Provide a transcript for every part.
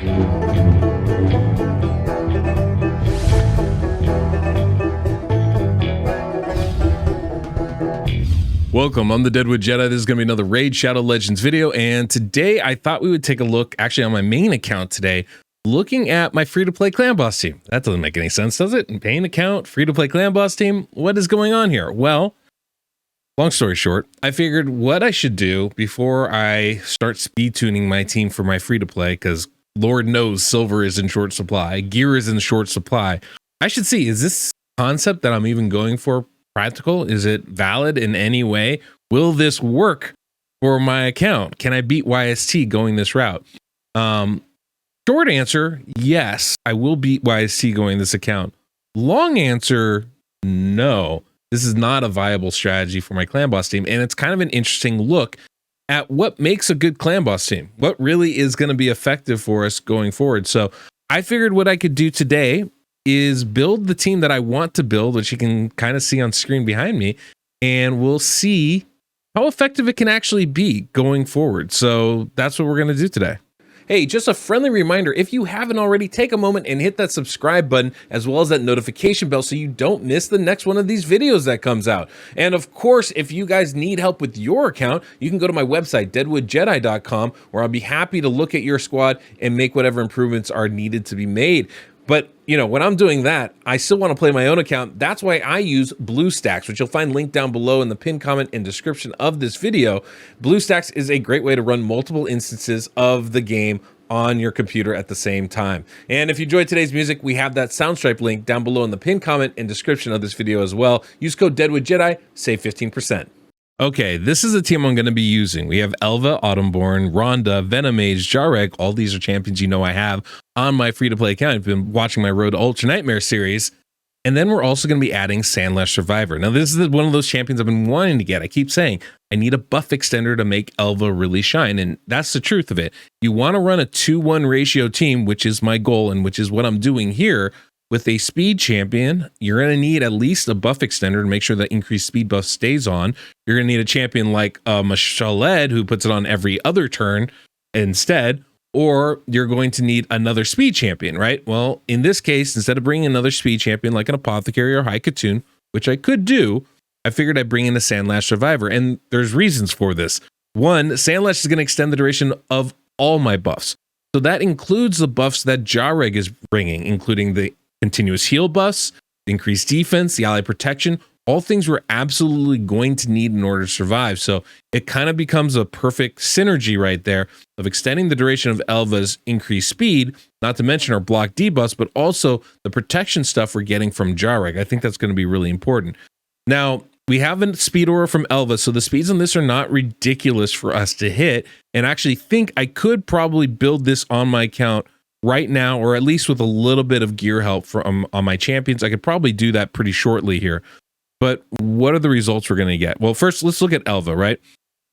Welcome, I'm the DeadwoodJedi. This is going to be another Raid Shadow Legends video, and today I thought we would take a look, actually on my main account today, looking at my free-to-play clan boss team. That doesn't make any sense, does it? Main account, free-to-play clan boss team, what is going on here? Well, long story short, I figured what I should do before I start speed tuning my team for my free-to-play, because Lord knows silver is in short supply, gear is in short supply. I should see, is this concept that I'm even going for practical? Is it valid in any way? Will this work for my account? Can I beat YST going this route? Short answer, yes, I will beat YST going this account. Long answer, no. This is not a viable strategy for my clan boss team, and it's kind of an interesting look at what makes a good clan boss team. What really is going to be effective for us going forward. So I figured what I could do today is build the team that I want to build, which you can kind of see on screen behind me, and we'll see how effective it can actually be going forward. So that's what we're going to do today. Hey, just a friendly reminder, if you haven't already, take a moment and hit that subscribe button as well as that notification bell so you don't miss the next one of these videos that comes out. And of course, if you guys need help with your account, you can go to my website, DeadwoodJedi.com, where I'll be happy to look at your squad and make whatever improvements are needed to be made. But, you know, when I'm doing that, I still want to play my own account. That's why I use BlueStacks, which you'll find linked down below in the pinned comment and description of this video. BlueStacks is a great way to run multiple instances of the game on your computer at the same time. And if you enjoyed today's music, we have that SoundStripe link down below in the pinned comment and description of this video as well. Use code DeadwoodJedi, save 15%. Okay, this is the team I'm going to be using. We have Elva, Autumnborn, Rhonda, Venomage, Jarek. All these are champions you know I have on my free-to-play account. I've been watching my Road to Ultra Nightmare series. And then we're also going to be adding Sandlash Survivor. Now, this is one of those champions I've been wanting to get. I keep saying, I need a buff extender to make Elva really shine. And that's the truth of it. You want to run a 2-1 ratio team, which is my goal and which is what I'm doing here. With a speed champion, you're going to need at least a buff extender to make sure that increased speed buff stays on. You're going to need a champion like Mashaled, who puts it on every other turn instead, or you're going to need another speed champion, right? Well, in this case, instead of bringing another speed champion like an Apothecary or High Katoon, which I could do, I figured I'd bring in a Sandlash Survivor, and there's reasons for this. One, Sandlash is going to extend the duration of all my buffs. So that includes the buffs that Jareg is bringing, including the continuous heal buffs, increased defense, the ally protection, all things we're absolutely going to need in order to survive. So it kind of becomes a perfect synergy right there of extending the duration of Elva's increased speed, not to mention our block debuffs, but also the protection stuff we're getting from Jarek. I think that's going to be really important. Now, we have a speed aura from Elva, so the speeds on this are not ridiculous for us to hit, and I actually think I could probably build this on my account right now, or at least with a little bit of gear help from on my champions. I could probably do that pretty shortly here. But what are the results we're going to get? Well, first, let's look at Elva, right?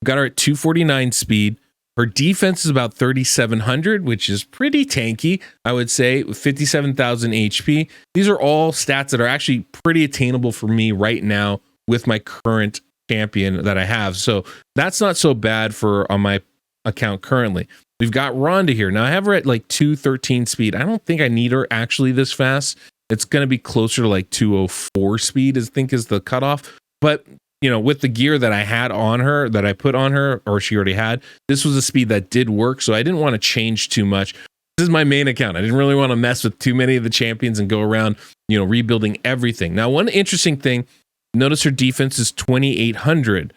We've got her at 249 speed. Her defense is about 3,700, which is pretty tanky, I would say, with 57,000 HP. These are all stats that are actually pretty attainable for me right now with my current champion that I have. So that's not so bad for on my account currently. We've got Rhonda here. Now I have her at like 213 speed. I don't think I need her actually this fast. It's going to be closer to like 204 speed, I think is the cutoff. But, you know, with the gear that I had on her, that I put on her, or she already had, this was a speed that did work. So I didn't want to change too much. This is my main account. I didn't really want to mess with too many of the champions and go around, you know, rebuilding everything. Now, one interesting thing, notice her defense is 2,800.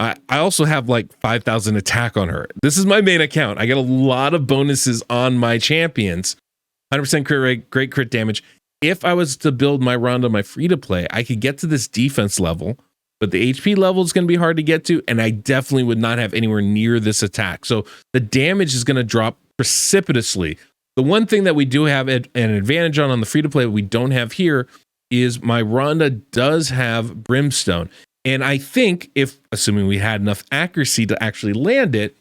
I also have like 5,000 attack on her. This is my main account. I get a lot of bonuses on my champions. 100% crit rate, great crit damage. If I was to build my Rhonda, my free-to-play, I could get to this defense level, but the HP level is going to be hard to get to, and I definitely would not have anywhere near this attack. So the damage is going to drop precipitously. The one thing that we do have an advantage on the free-to-play we don't have here is my Rhonda does have Brimstone. And I think if, assuming we had enough accuracy to actually land it,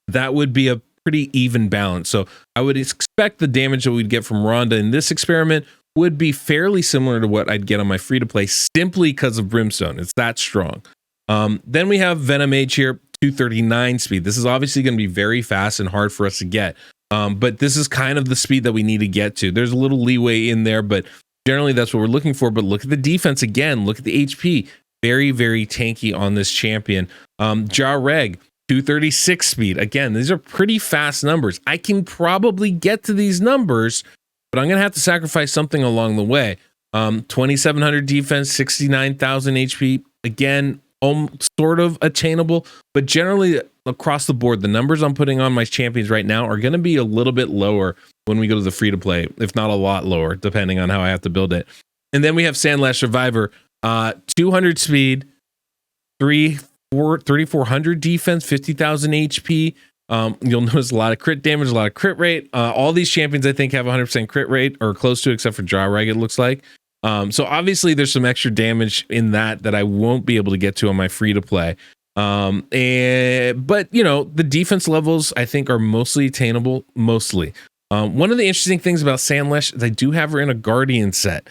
that would be a pretty even balance. So I would expect the damage that we'd get from Rhonda in this experiment would be fairly similar to what I'd get on my free-to-play simply because of Brimstone. It's that strong. Then we have Venomage here, 239 speed. This is obviously going to be very fast and hard for us to get. But this is kind of the speed that we need to get to. There's a little leeway in there, but generally that's what we're looking for. But look at the defense again. Look at the HP. Very, very tanky on this champion. Jareg, 236 speed. Again, these are pretty fast numbers. I can probably get to these numbers, but I'm going to have to sacrifice something along the way. 2,700 defense, 69,000 HP. Again, sort of attainable, but generally across the board, the numbers I'm putting on my champions right now are going to be a little bit lower when we go to the free to play, if not a lot lower, depending on how I have to build it. And then we have Sandlash Survivor, 200 speed, 3,400 defense, 50,000 HP. You'll notice a lot of crit damage, a lot of crit rate. All these champions, I think, have 100% crit rate or close to, except for Jareg, it looks like. So obviously there's some extra damage in that I won't be able to get to on my free to play. But you know, the defense levels I think are mostly attainable, mostly. One of the interesting things about Sandlash is I do have her in a Guardian set.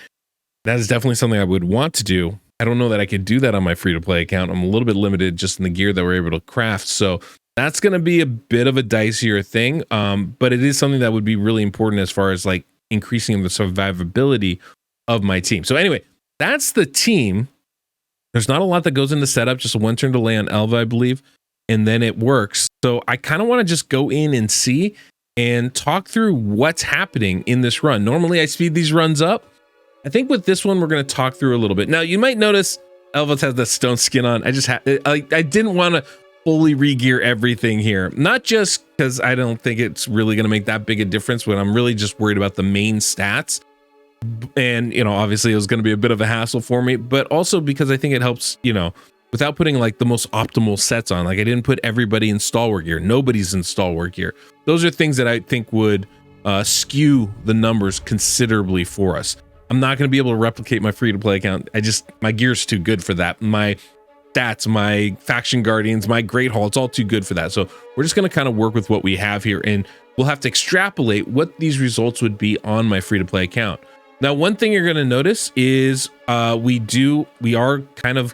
That is definitely something I would want to do. I don't know that I could do that on my free to play account. I'm a little bit limited just in the gear that we're able to craft. So that's going to be a bit of a dicier thing. But it is something that would be really important as far as like increasing the survivability of my team. So anyway, that's the team. There's not a lot that goes into setup, just a one turn delay on Elva, I believe, and then it works. So I kind of want to just go in and see and talk through what's happening in this run. Normally I speed these runs up. I think with this one, we're going to talk through a little bit. Now you might notice Elva has the stone skin on. I didn't want to fully re-gear everything here. Not just because I don't think it's really going to make that big a difference when I'm really just worried about the main stats. And, you know, obviously it was going to be a bit of a hassle for me, but also because I think it helps, you know, without putting like the most optimal sets on. Like I didn't put everybody in stalwart gear. Nobody's in stalwart gear. Those are things that I think would skew the numbers considerably for us. I'm not going to be able to replicate my free to play account. My gear's too good for that. My stats, my faction guardians, my great hall, it's all too good for that. So we're just going to kind of work with what we have here, and we'll have to extrapolate what these results would be on my free to play account. Now, one thing you're going to notice is we are kind of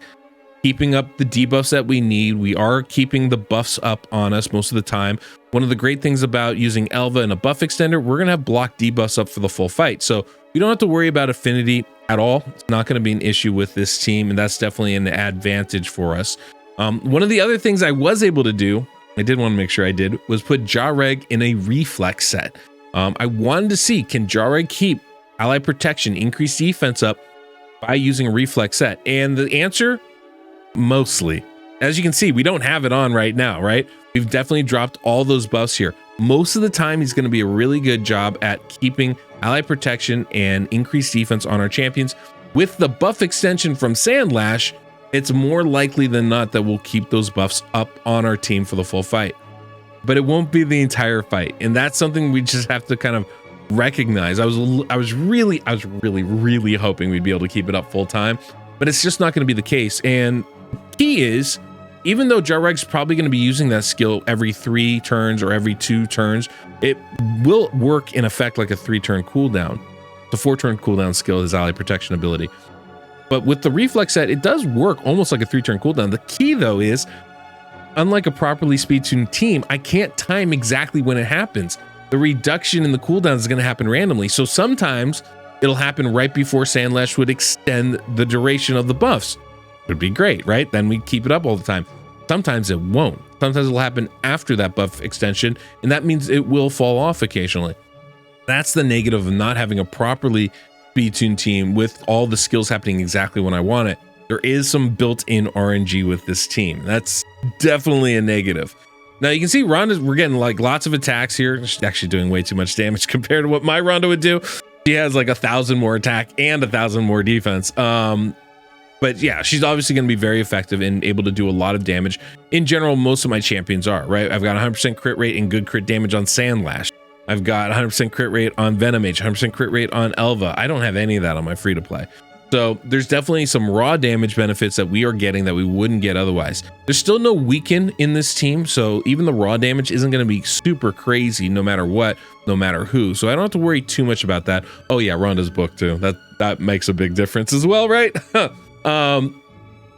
keeping up the debuffs that we need. We are keeping the buffs up on us most of the time. One of the great things about using Elva and a buff extender, we're going to have block debuffs up for the full fight. So we don't have to worry about affinity at all. It's not going to be an issue with this team, and that's definitely an advantage for us. One of the other things I was able to do, I did want to make sure I did, was put Jareg in a reflex set. I wanted to see, can Jareg keep ally protection, increase defense up by using a reflex set? And the answer, mostly. As you can see, we don't have it on right now, right? We've definitely dropped all those buffs here. Most of the time, he's going to be a really good job at keeping ally protection and increased defense on our champions. With the buff extension from Sandlash, it's more likely than not that we'll keep those buffs up on our team for the full fight. But it won't be the entire fight. And that's something we just have to kind of recognize. I was really hoping we'd be able to keep it up full time, but it's just not going to be the case. And key is, even though Jareg's probably going to be using that skill every 3 turns or every 2 turns, it will work in effect like a 3-turn cooldown. The 4-turn cooldown skill is ally protection ability. But with the reflex set, it does work almost like a 3-turn cooldown. The key though is, unlike a properly speed-tuned team, I can't time exactly when it happens. The reduction in the cooldown is going to happen randomly. So sometimes it'll happen right before Sandlash would extend the duration of the buffs. It would be great, right? Then we keep it up all the time. Sometimes it won't. Sometimes it'll happen after that buff extension, and that means it will fall off occasionally. That's the negative of not having a properly speed-tuned team with all the skills happening exactly when I want it. There is some built-in RNG with this team. That's definitely a negative. Now you can see we're getting like lots of attacks here. She's actually doing way too much damage compared to what my Rhonda would do. She has like 1,000 more attack and 1,000 more defense. But yeah, she's obviously going to be very effective and able to do a lot of damage. In general, most of my champions are, right? I've got 100% crit rate and good crit damage on Sandlash. I've got 100% crit rate on Venomage, 100% crit rate on Elva. I don't have any of that on my free to play. So there's definitely some raw damage benefits that we are getting that we wouldn't get otherwise. There's still no weaken in this team, so even the raw damage isn't going to be super crazy no matter what, no matter who. So I don't have to worry too much about that. Oh yeah, Rhonda's book too. That makes a big difference as well, right?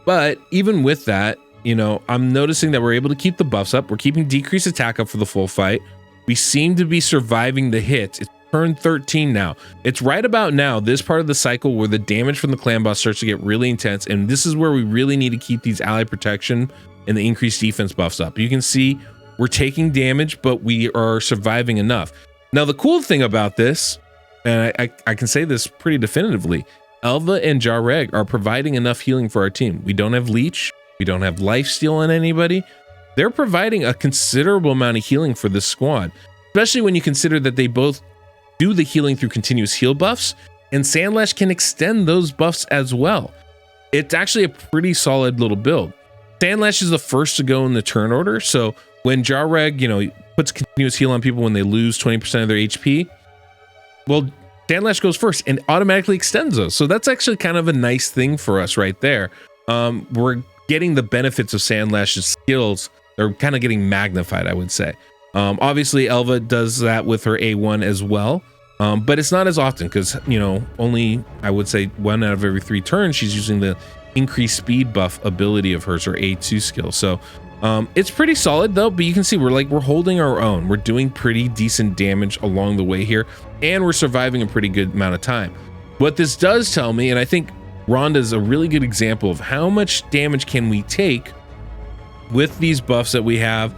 But even with that, you know, I'm noticing that we're able to keep the buffs up. We're keeping decreased attack up for the full fight. We seem to be surviving the hits. It's turn 13 now. It's right about now, this part of the cycle where the damage from the clan boss starts to get really intense, and this is where we really need to keep these ally protection and the increased defense buffs up. You can see we're taking damage, but we are surviving enough. Now, the cool thing about this, and I can say this pretty definitively, Elva and Jareg are providing enough healing for our team. We don't have leech, we don't have lifesteal on anybody. They're providing a considerable amount of healing for this squad, especially when you consider that they both do the healing through continuous heal buffs, and Sandlash can extend those buffs as well. It's actually a pretty solid little build. Sandlash is the first to go in the turn order, so when Jareg, you know, puts continuous heal on people when they lose 20% of their HP, well, Sandlash goes first and automatically extends those. So that's actually kind of a nice thing for us right there. We're getting the benefits of Sandlash's skills. They're kind of getting magnified, I would say. Obviously, Elva does that with her A1 as well, but it's not as often because, you know, only, I would say, 1 out of every 3 turns, she's using the increased speed buff ability of hers, or A2 skill. So it's pretty solid though, but you can see we're holding our own. We're doing pretty decent damage along the way here, and we're surviving a pretty good amount of time. What this does tell me, and I think Rhonda's a really good example of how much damage can we take with these buffs that we have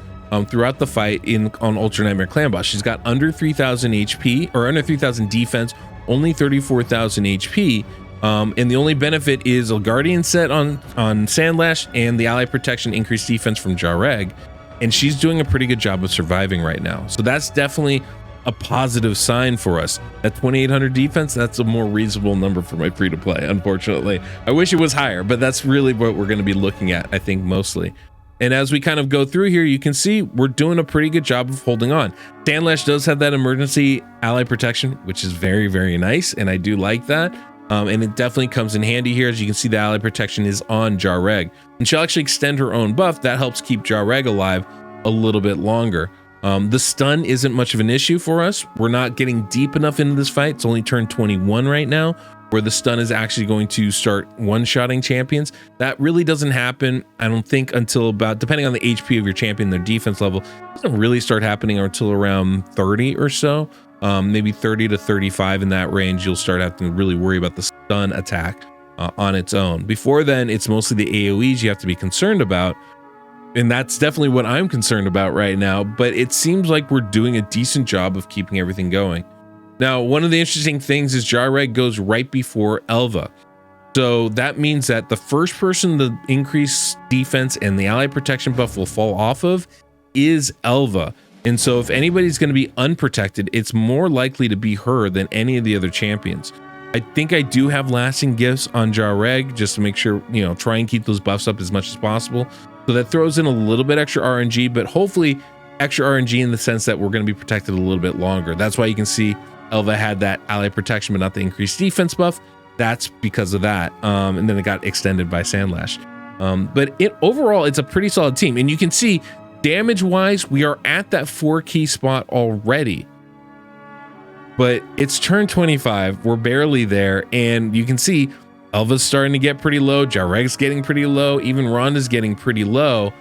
throughout the fight on Ultra Nightmare Clan Boss. She's got under 3,000 HP, or under 3,000 defense, only 34,000 HP. And the only benefit is a Guardian set on Sandlash and the ally protection increased defense from Jareg. And she's doing a pretty good job of surviving right now. So that's definitely a positive sign for us. At 2,800 defense, that's a more reasonable number for my free-to-play, unfortunately. I wish it was higher, but that's really what we're going to be looking at, I think, mostly. And as we kind of go through here, you can see we're doing a pretty good job of holding on. Sandlash does have that emergency ally protection, which is very, very nice, and I do like that. And it definitely comes in handy here. As you can see, the ally protection is on Jareg, and she'll actually extend her own buff. That helps keep Jareg alive a little bit longer. The stun isn't much of an issue for us. We're not getting deep enough into this fight. It's only turn 21 right now, where the stun is actually going to start one-shotting champions. That really doesn't happen, I don't think, until about, depending on the HP of your champion, their defense level, it doesn't really start happening until around 30 or so. Maybe 30 to 35 in that range. You'll start having to really worry about the stun attack on its own. Before then, it's mostly the AoEs you have to be concerned about, and that's definitely what I'm concerned about right now. But it seems like we're doing a decent job of keeping everything going. Now, one of the interesting things is Jareg goes right before Elva, so that means that the first person the increased defense and the ally protection buff will fall off of is Elva. And so if anybody's going to be unprotected, it's more likely to be her than any of the other champions. I think I do have lasting gifts on Jareg just to make sure, you know, try and keep those buffs up as much as possible. So that throws in a little bit extra RNG, but hopefully extra RNG in the sense that we're going to be protected a little bit longer. That's why you can see Elva had that ally protection, but not the increased defense buff. That's because of that. And then it got extended by Sandlash. But overall, it's a pretty solid team. And you can see, damage wise, we are at that 4 key spot already, but it's turn 25. We're barely there, and you can see Elva's starting to get pretty low. Jareg's getting pretty low. Even Rhonda's getting pretty low.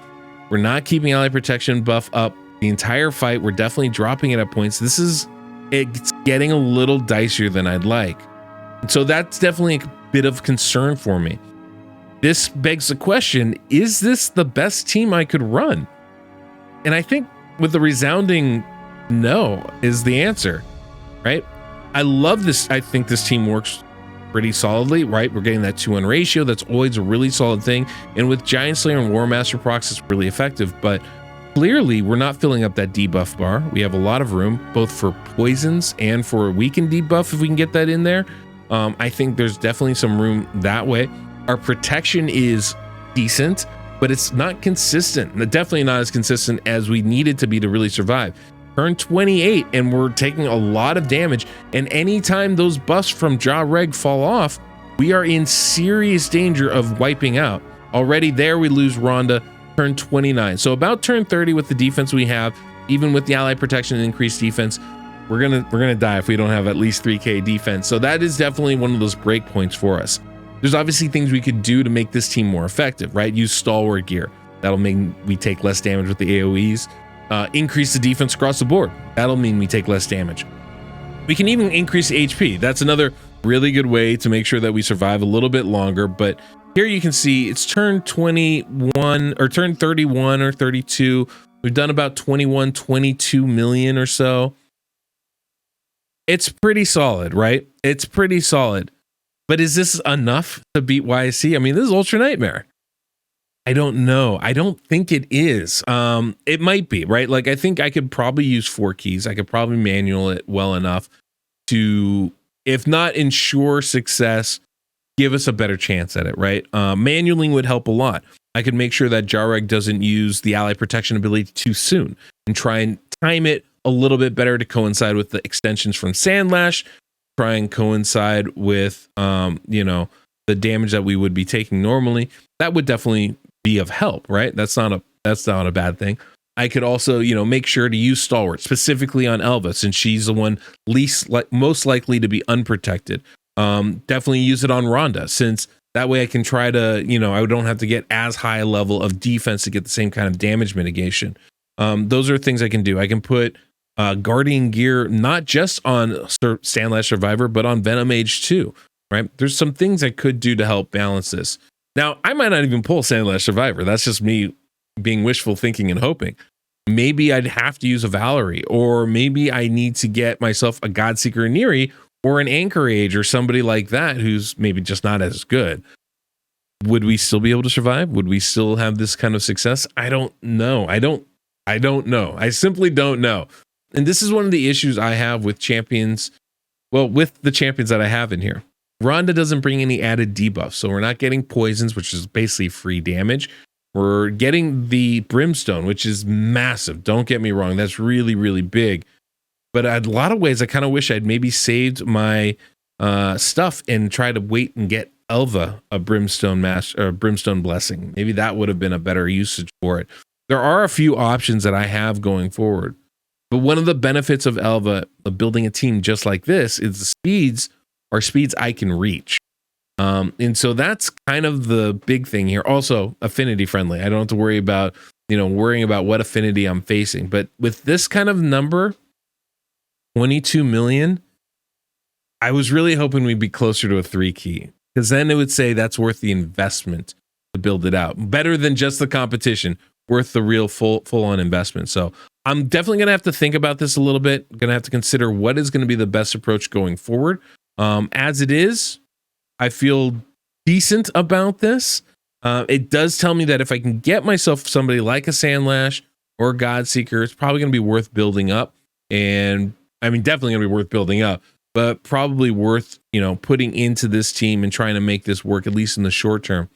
We're not keeping ally protection buff up the entire fight. We're definitely dropping it at points. It's getting a little dicier than I'd like. And so that's definitely a bit of concern for me. This begs the question, is this the best team I could run? And I think with the resounding no is the answer, right? I love this. I think this team works pretty solidly, right? We're getting that 2-1 ratio. That's always a really solid thing. And with Giant Slayer and War Master procs, it's really effective. But clearly, we're not filling up that debuff bar. We have a lot of room, both for poisons and for a weakened debuff, if we can get that in there. I think there's definitely some room that way. Our protection is decent, but it's not consistent. Definitely not as consistent as we need it to be to really survive. Turn 28 and we're taking a lot of damage, and anytime those buffs from Jareg fall off, we are in serious danger of wiping out. Already there, we lose Rhonda. Turn 29, so about turn 30 with the defense we have, even with the ally protection and increased defense, we're gonna die if we don't have at least 3k defense. So that is definitely one of those break points for us. There's obviously things we could do to make this team more effective, right? Use stalwart gear. That'll make we take less damage with the AoEs. increase the defense across the board. That'll mean we take less damage. We can even increase HP. That's another really good way to make sure that we survive a little bit longer. But here you can see it's turn 21 or turn 31 or 32. We've done about 21, 22 million or so. It's pretty solid, right? It's pretty solid. But is this enough to beat YSC? I mean, this is Ultra Nightmare. I don't know. I don't think it is. It might be, right? Like, I think I could probably use 4 keys. I could probably manual it well enough to, if not ensure success, give us a better chance at it, right? Manualing would help a lot. I could make sure that Jarreg doesn't use the ally protection ability too soon and try and time it a little bit better to coincide with the extensions from Sandlash, try and coincide with, the damage that we would be taking normally. That would definitely be of help, right? That's not a bad thing. I could also, make sure to use Stalwart specifically on Elva, since she's the one most likely to be unprotected. Definitely use it on Rhonda, since that way I can try to, I don't have to get as high a level of defense to get the same kind of damage mitigation. Those are things I can do. I can put Guardian gear not just on Sandlash Survivor, but on Venom Age too, right? There's some things I could do to help balance this. Now, I might not even pull Sandlash Survivor. That's just me being wishful thinking and hoping. Maybe I'd have to use a Valerie, or maybe I need to get myself a Godseeker Neri or an Anchor Age or somebody like that who's maybe just not as good. Would we still be able to survive? Would we still have this kind of success? I don't know. I don't know. I simply don't know. And this is one of the issues I have with champions. Well, with the champions that I have in here. Rhonda doesn't bring any added debuffs, so we're not getting poisons, which is basically free damage. We're getting the Brimstone, which is massive. Don't get me wrong. That's really, really big. But in a lot of ways, I kind of wish I'd maybe saved my stuff and try to wait and get Elva a Brimstone Brimstone Blessing. Maybe that would have been a better usage for it. There are a few options that I have going forward. But one of the benefits of Elva, of building a team just like this, is the speeds are speeds I can reach. And so that's kind of the big thing here. Also, affinity friendly. I don't have to worry about, worrying about what affinity I'm facing. But with this kind of number, 22 million, I was really hoping we'd be closer to a 3 key, because then it would say that's worth the investment to build it out. Better than just the competition, worth the real full on investment. So I'm definitely going to have to think about this a little bit. Going to have to consider what is going to be the best approach going forward. As it is, I feel decent about this. It does tell me that if I can get myself somebody like a Sandlash or a Godseeker, it's probably going to be worth building up. And I mean, definitely going to be worth building up, but probably worth, putting into this team and trying to make this work, at least in the short term.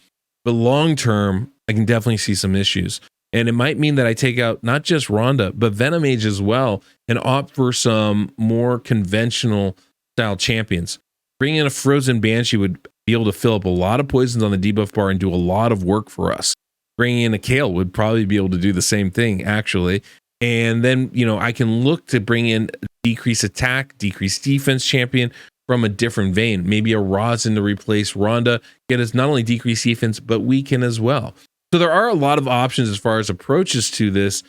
But long term, I can definitely see some issues. And it might mean that I take out not just Rhonda, but Venom Age as well, and opt for some more conventional style champions. Bringing in a Frozen Banshee would be able to fill up a lot of poisons on the debuff bar and do a lot of work for us. Bringing in a Kale would probably be able to do the same thing, actually. And then, I can look to bring in decrease attack, decrease defense champion from a different vein. Maybe a Rosin to replace Rhonda, get us not only decrease defense, but weaken as well. So there are a lot of options as far as approaches to this,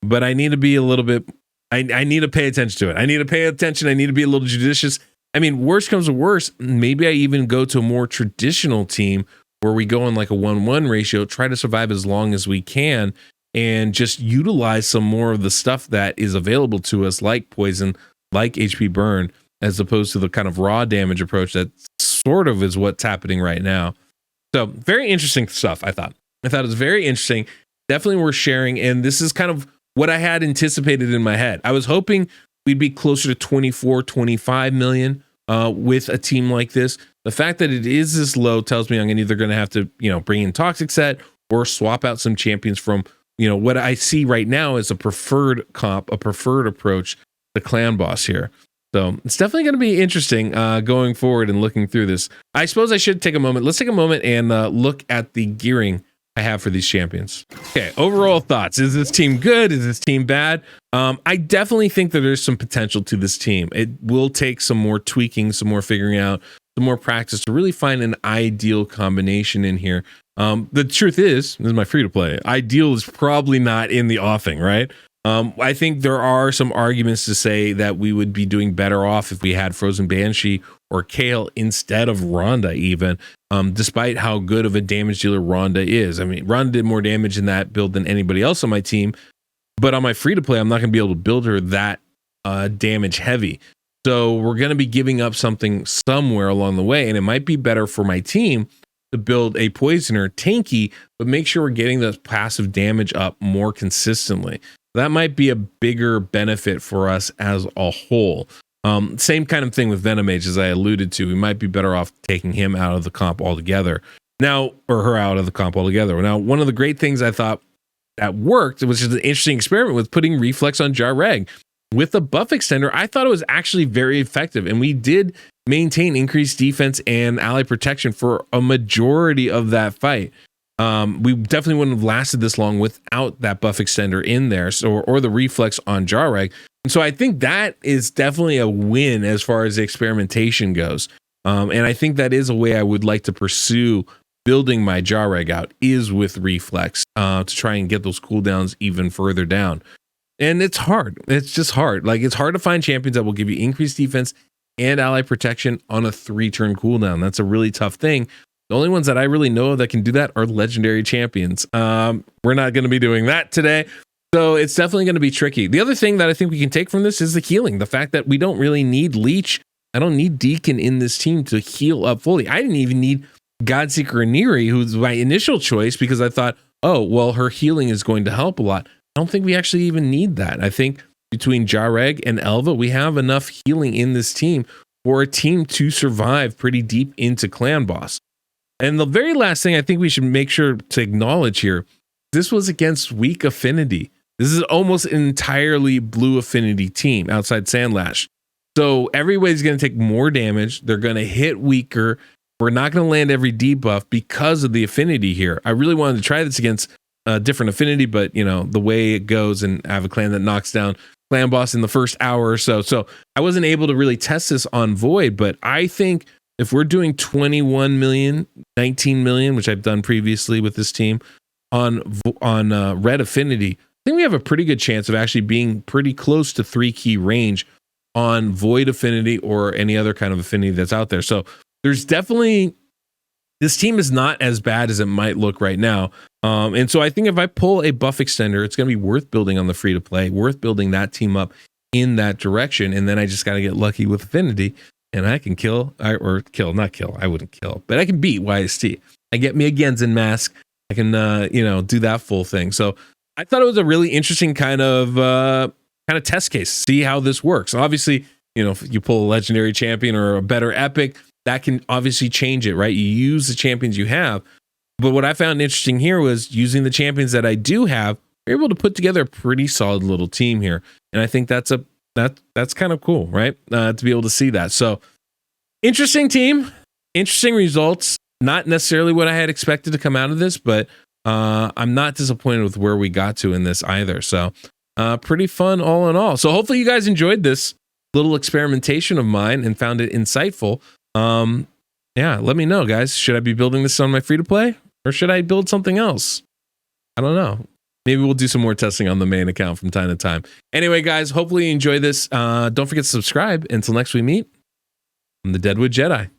but I need to be a little bit, I need to pay attention to it. I need to pay attention. I need to be a little judicious. I mean, worst comes to worst, maybe I even go to a more traditional team where we go in like a 1-1 ratio, try to survive as long as we can, and just utilize some more of the stuff that is available to us, like poison, like HP burn, as opposed to the kind of raw damage approach that sort of is what's happening right now. So very interesting stuff, I thought. it was very interesting. Definitely worth sharing. And this is kind of what I had anticipated in my head. I was hoping we'd be closer to 24, 25 million with a team like this. The fact that it is this low tells me I'm either going to have to, bring in Toxic Set or swap out some champions from, what I see right now is a preferred comp, a preferred approach to Clan Boss here. So it's definitely going to be interesting going forward and looking through this. I suppose I should take a moment. Let's take a moment and look at the gearing I have for these champions. Okay, overall thoughts. Is this team good? Is this team bad? I definitely think that there's some potential to this team. It will take some more tweaking, some more figuring out, some more practice to really find an ideal combination in here. The truth is, this is my free to play, ideal is probably not in the offing, right? I think there are some arguments to say that we would be doing better off if we had Frozen Banshee or Kale instead of Rhonda, even, despite how good of a damage dealer Rhonda is. I mean, Rhonda did more damage in that build than anybody else on my team, but on my free-to-play, I'm not going to be able to build her that damage heavy. So we're going to be giving up something somewhere along the way, and it might be better for my team to build a Poisoner tanky, but make sure we're getting the passive damage up more consistently. That might be a bigger benefit for us as a whole. Same kind of thing with Venomage, as I alluded to. We might be better off taking him out of the comp altogether now, or her out of the comp altogether. Now, one of the great things I thought that worked, which is an interesting experiment, with putting Reflex on Jareg with the buff extender. I thought it was actually very effective, and we did maintain increased defense and ally protection for a majority of that fight. We definitely wouldn't have lasted this long without that buff extender in there, or the Reflex on Jareg. And so I think that is definitely a win as far as the experimentation goes. And I think that is a way I would like to pursue building my Jareg out, is with Reflex, to try and get those cooldowns even further down. And it's hard. It's just hard. Like, it's hard to find champions that will give you increased defense and ally protection on a 3-turn cooldown. That's a really tough thing. The only ones that I really know that can do that are legendary champions. We're not going to be doing that today, so it's definitely going to be tricky. The other thing that I think we can take from this is the healing. The fact that we don't really need Leech. I don't need Deacon in this team to heal up fully. I didn't even need Godseeker Aniri, who's my initial choice, because I thought, oh, well, her healing is going to help a lot. I don't think we actually even need that. I think between Jareg and Elva, we have enough healing in this team for a team to survive pretty deep into Clan Boss. And the very last thing I think we should make sure to acknowledge here, this was against weak affinity. This is almost an entirely blue affinity team outside Sandlash. So everybody's going to take more damage. They're going to hit weaker. We're not going to land every debuff because of the affinity here. I really wanted to try this against a different affinity, but you know, the way it goes, and I have a clan that knocks down Clan Boss in the first hour or so. So I wasn't able to really test this on Void, but I think if we're doing 21 million, 19 million, which I've done previously with this team on red affinity, I think we have a pretty good chance of actually being pretty close to 3-key range on Void affinity or any other kind of affinity that's out there. So there's definitely, this team is not as bad as it might look right now. And so I think if I pull a buff extender, it's going to be worth building on the free to play, worth building that team up in that direction. And then I just got to get lucky with affinity, and I can I wouldn't kill, but I can beat YST. I get me a Genzen mask. I can, do that full thing. So I thought it was a really interesting kind of test case, see how this works. Obviously, if you pull a legendary champion or a better epic, that can obviously change it, right? You use the champions you have. But what I found interesting here was using the champions that I do have, we're able to put together a pretty solid little team here. And I think that's kind of cool, right? To be able to see that. So interesting team, interesting results. Not necessarily what I had expected to come out of this, but I'm not disappointed with where we got to in this either. So pretty fun all in all. So hopefully you guys enjoyed this little experimentation of mine and found it insightful. Let me know, guys. Should I be building this on my free to play, or should I build something else? I don't know. Maybe we'll do some more testing on the main account from time to time. Anyway, guys, hopefully you enjoy this. Don't forget to subscribe. Until next we meet, I'm the Deadwood Jedi.